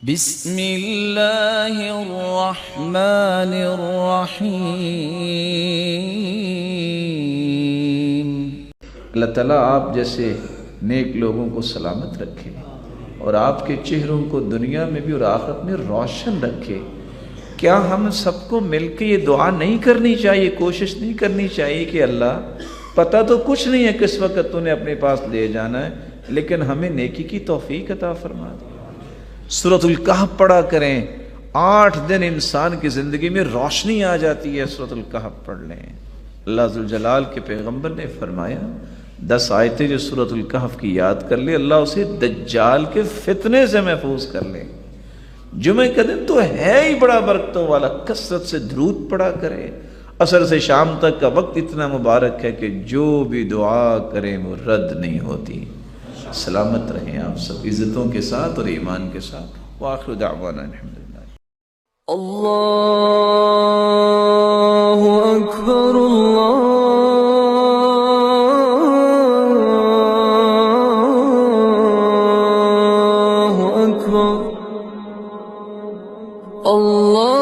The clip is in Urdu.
بسم اللہ الرحمن الرحیم۔ اللہ تعالیٰ آپ جیسے نیک لوگوں کو سلامت رکھے اور آپ کے چہروں کو دنیا میں بھی اور آخرت میں روشن رکھے۔ کیا ہم سب کو مل کے یہ دعا نہیں کرنی چاہیے، کوشش نہیں کرنی چاہیے کہ اللہ پتہ تو کچھ نہیں ہے کس وقت تو نے اپنے پاس لے جانا ہے، لیکن ہمیں نیکی کی توفیق عطا فرما دے۔ سورۃ الکہف پڑھا کریں، 8 دن انسان کی زندگی میں روشنی آ جاتی ہے۔ سورۃ الکہف پڑھ لیں۔ اللہ ذوالجلال کے پیغمبر نے فرمایا 10 آیتیں جو سورۃ الکہف کی یاد کر لے، اللہ اسے دجال کے فتنے سے محفوظ کر لے۔ جمعہ کا دن تو ہے ہی بڑا برکتوں والا، کثرت سے درود پڑھا کرے۔ عصر سے شام تک کا وقت اتنا مبارک ہے کہ جو بھی دعا کریں وہ رد نہیں ہوتی۔ سلامت رہیں آپ سب، عزتوں کے ساتھ اور ایمان کے ساتھ۔ وآخر دعوانا الحمدللہ۔ اللہ اکبر، اللہ اکبر، اللہ